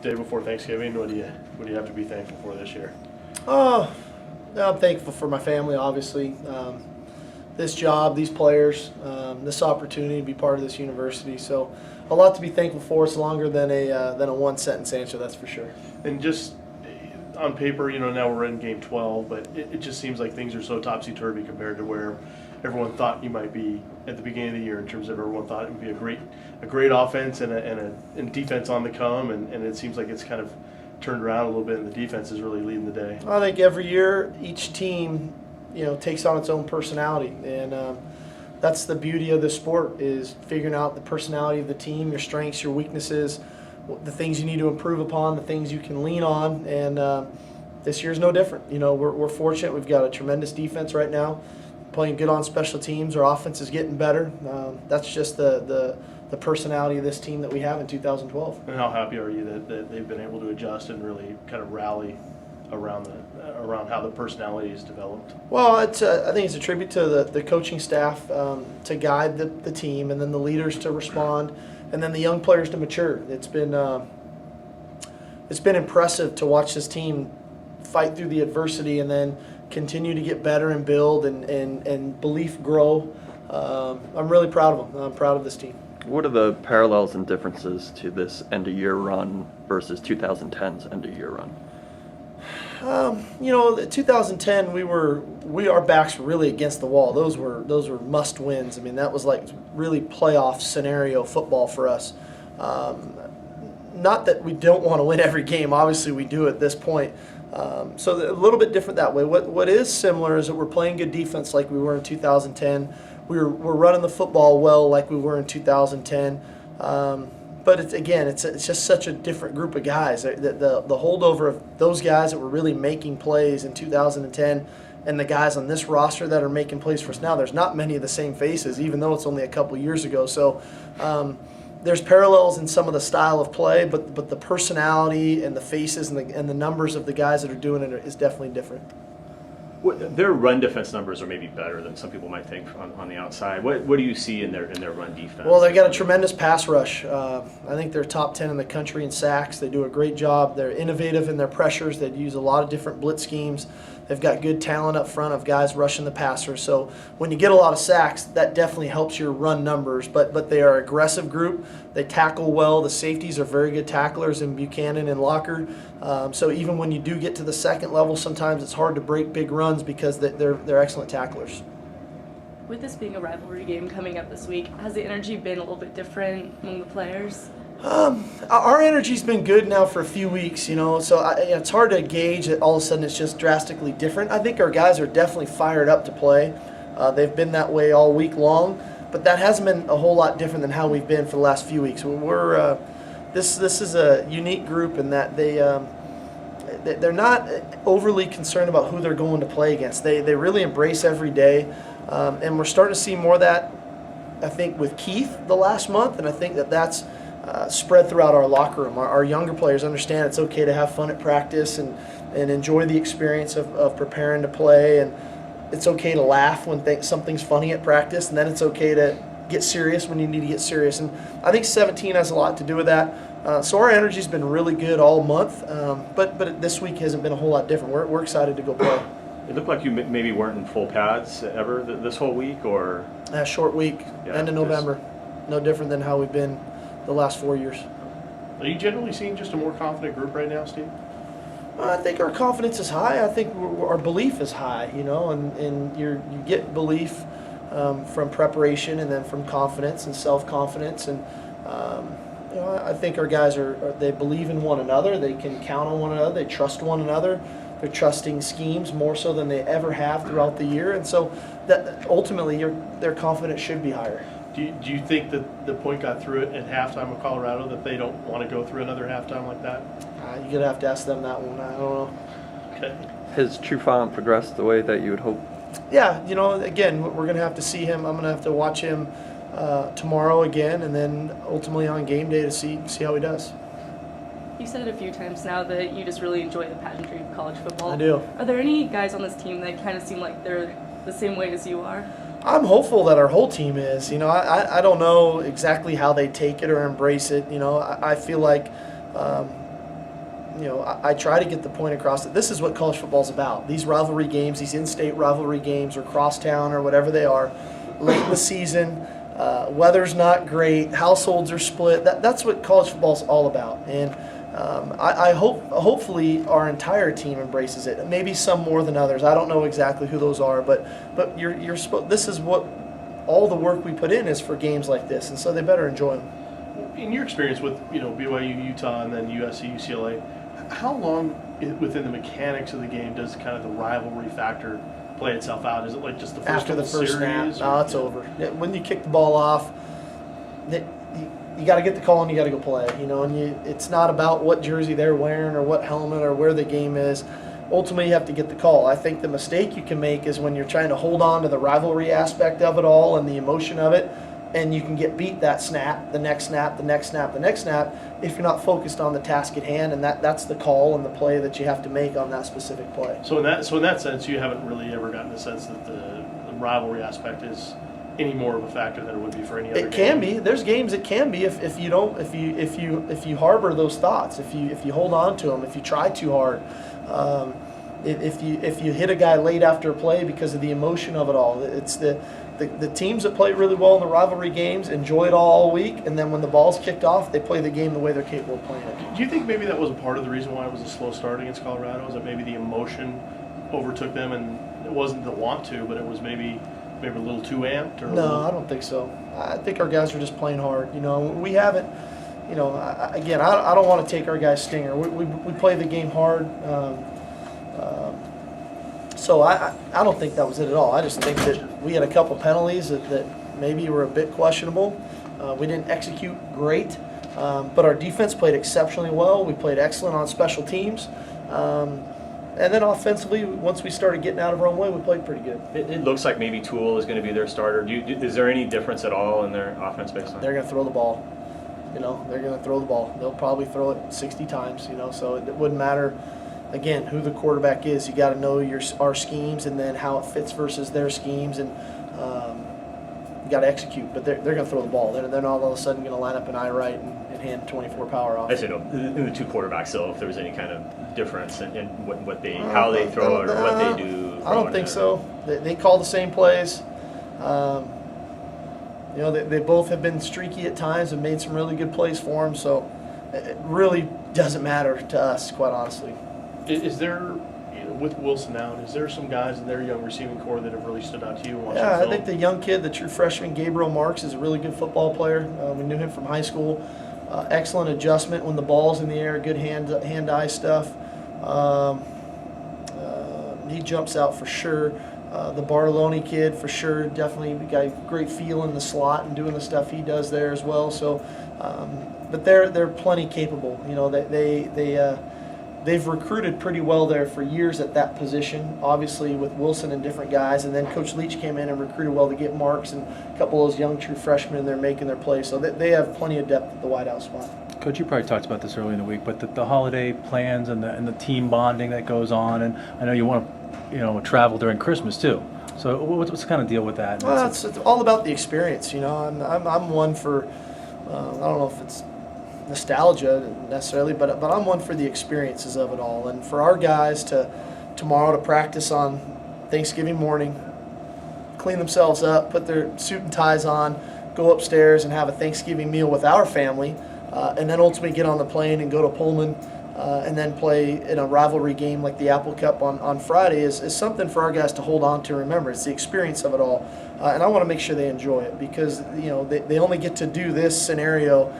day before Thanksgiving. What do you have to be thankful for this year? Oh, I'm thankful for my family, obviously. This job, these players, this opportunity to be part of this university. So a lot to be thankful for. It's longer than a one-sentence answer, that's for sure. And just on paper, now we're in game 12, but it just seems like things are so topsy-turvy compared to where everyone thought you might be at the beginning of the year in terms of everyone thought it would be a great offense and a defense on the come, and it seems like it's kind of turned around a little bit, and the defense is really leading the day. I think every year each team, takes on its own personality, and that's the beauty of the sport, is figuring out the personality of the team, your strengths, your weaknesses, the things you need to improve upon, the things you can lean on, and this year's no different. We're fortunate. We've got a tremendous defense right now, playing good on special teams. Our offense is getting better. That's just the personality of this team that we have in 2012. And how happy are you that they've been able to adjust and really kind of rally around how the personality is developed? Well, I think it's a tribute to the coaching staff to guide the team, and then the leaders to respond, and then the young players to mature. It's been impressive to watch this team fight through the adversity and then continue to get better and build and belief grow. I'm really proud of them. I'm proud of this team. What are the parallels and differences to this end-of-year run versus 2010's end-of-year run? The 2010, our backs were really against the wall. Those were must wins. I mean, that was like really playoff scenario football for us. Not that we don't want to win every game. Obviously, we do at this point. So a little bit different that way. What is similar is that we're playing good defense like we were in 2010. We're running the football well like we were in 2010. But it's just such a different group of guys. The holdover of those guys that were really making plays in 2010 and the guys on this roster that are making plays for us now, there's not many of the same faces, even though it's only a couple years ago. So there's parallels in some of the style of play, but the personality and the faces and the numbers of the guys that are doing it is definitely different. Their run defense numbers are maybe better than some people might think on the outside. What do you see in their run defense? Well, they've got a tremendous pass rush. I think they're top 10 in the country in sacks. They do a great job. They're innovative in their pressures. They use a lot of different blitz schemes. They've got good talent up front of guys rushing the passer. So when you get a lot of sacks, that definitely helps your run numbers. But they are an aggressive group. They tackle well. The safeties are very good tacklers in Buchanan and Locker. So even when you do get to the second level, sometimes it's hard to break big runs because they're excellent tacklers. With this being a rivalry game coming up this week, has the energy been a little bit different among the players? Our energy's been good now for a few weeks, so it's hard to gauge that all of a sudden it's just drastically different. I think our guys are definitely fired up to play. They've been that way all week long, but that hasn't been a whole lot different than how we've been for the last few weeks. This is a unique group in that they're not overly concerned about who they're going to play against. They really embrace every day, and we're starting to see more of that, I think, with Keith the last month, and I think that's spread throughout our locker room. Our younger players understand it's okay to have fun at practice and enjoy the experience of preparing to play, and it's okay to laugh when something's funny at practice, and then it's okay to get serious when you need to get serious. And I think 17 has a lot to do with that. So our energy's been really good all month, but this week hasn't been a whole lot different. We're excited to go play. It looked like you maybe weren't in full pads ever this whole week, or? A short week, end of November. No different than how we've been the last 4 years. Are you generally seeing just a more confident group right now, Steve? I think our confidence is high. I think our belief is high, and you get belief from preparation and then from confidence and self-confidence. And, I think our guys they believe in one another. They can count on one another. They trust one another. They're trusting schemes more so than they ever have throughout the year. And so that ultimately their confidence should be higher. Do you think that the point got through it at halftime of Colorado, that they don't want to go through another halftime like that? You're going to have to ask them that one. I don't know. Okay. Has Trufant progressed the way that you would hope? Yeah, again, we're going to have to see him. I'm going to have to watch him tomorrow again, and then ultimately on game day to see how he does. You said it a few times now that you just really enjoy the pageantry of college football. I do. Are there any guys on this team that kind of seem like they're the same way as you are? I'm hopeful that our whole team is. I don't know exactly how they take it or embrace it. I feel like I try to get the point across that this is what college football's about. These rivalry games, these in-state rivalry games, or crosstown, or whatever they are, late in the season, weather's not great, households are split. That's what college football's all about. And I hope, hopefully, our entire team embraces it. Maybe some more than others. I don't know exactly who those are, but this is what all the work we put in is for games like this, and so they better enjoy them. In your experience with BYU, Utah, and then USC, UCLA, how long within the mechanics of the game does kind of the rivalry factor play itself out? Is it like just the first After the couple first snap, series? no, it's over. When you kick the ball off, you got to get the call and you got to go play. And it's not about what jersey they're wearing or what helmet or where the game is. Ultimately, you have to get the call. I think the mistake you can make is when you're trying to hold on to the rivalry aspect of it all and the emotion of it, and you can get beat that snap, the next snap, the next snap, the next snap, if you're not focused on the task at hand, and that's the call and the play that you have to make on that specific play. So in that sense, you haven't really ever gotten the sense that the rivalry aspect is any more of a factor than it would be for any other game. It can be. There's games it can be if you harbor those thoughts, if you hold on to them, if you try too hard, if you hit a guy late after a play because of the emotion of it all. It's the teams that play really well in the rivalry games enjoy it all week, and then when the ball's kicked off, they play the game the way they're capable of playing it. Do you think maybe that was a part of the reason why it was a slow start against Colorado? Is that maybe the emotion overtook them, and it wasn't the want to, but it was maybe a little too amped? Or No, I don't think so. I think our guys are just playing hard. We haven't. Again, I don't want to take our guys' stinger. We play the game hard. So I don't think that was it at all. I just think that we had a couple penalties that maybe were a bit questionable. We didn't execute great, but our defense played exceptionally well. We played excellent on special teams. And then offensively, once we started getting out of our own way, we played pretty good. It looks like maybe Toole is going to be their starter. Is there any difference at all in their offense based on? They're going to throw the ball. They're going to throw the ball. They'll probably throw it 60 times, so it wouldn't matter, again, who the quarterback is. You got to know our schemes and then how it fits versus their schemes, and you got to execute. But they're going to throw the ball. They're not all of a sudden going to line up an eye right and hand 24 power off. I say no. In the two quarterbacks, though, if there was any kind of difference in how they throw it or what they do. I don't think so. They call the same plays. They both have been streaky at times and made some really good plays for them. So it really doesn't matter to us, quite honestly. Is there, with Wilson out, is there some guys in their young receiving core that have really stood out to you? Yeah, I think the young kid, the true freshman, Gabriel Marks, is a really good football player. We knew him from high school. Excellent adjustment when the ball's in the air, good hand-eye stuff. He jumps out for sure. The Bartolone kid, for sure, definitely got a great feel in the slot and doing the stuff he does there as well. So, but they're plenty capable. They've recruited pretty well there for years at that position, obviously with Wilson and different guys, and then Coach Leach came in and recruited well to get Marks and a couple of those young true freshmen in there making their play. So they have plenty of depth at the wideout spot. Coach, you probably talked about this early in the week, but the holiday plans and the team bonding that goes on, and I know you want to travel during Christmas too. So what's the kind of deal with that? Well, it's all about the experience. I'm one for I don't know if it's nostalgia necessarily, but I'm one for the experiences of it all, and for our guys tomorrow to practice on Thanksgiving morning, clean themselves up, put their suit and ties on, go upstairs and have a Thanksgiving meal with our family, and then ultimately get on the plane and go to Pullman, and then play in a rivalry game like the Apple Cup on Friday is something for our guys to hold on to and remember. It's the experience of it all, and I want to make sure they enjoy it, because they only get to do this scenario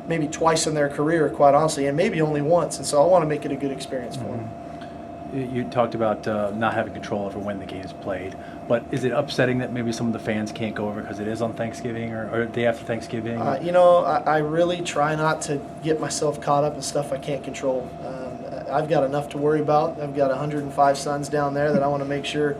maybe twice in their career, quite honestly, and maybe only once, and so I want to make it a good experience for them. You talked about not having control over when the game is played, but is it upsetting that maybe some of the fans can't go over because it is on Thanksgiving or day after Thanksgiving? I really try not to get myself caught up in stuff I can't control. I've got enough to worry about. I've got 105 sons down there that I want to make sure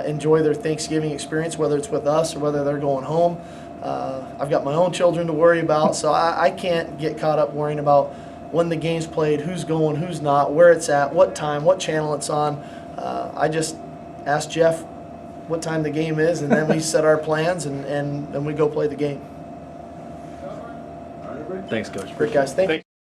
enjoy their Thanksgiving experience, whether it's with us or whether they're going home. I've got my own children to worry about, so I can't get caught up worrying about when the game's played, who's going, who's not, where it's at, what time, what channel it's on. I just ask Jeff what time the game is, and then we set our plans and we go play the game. Thanks, Coach. Great, guys. Thank you.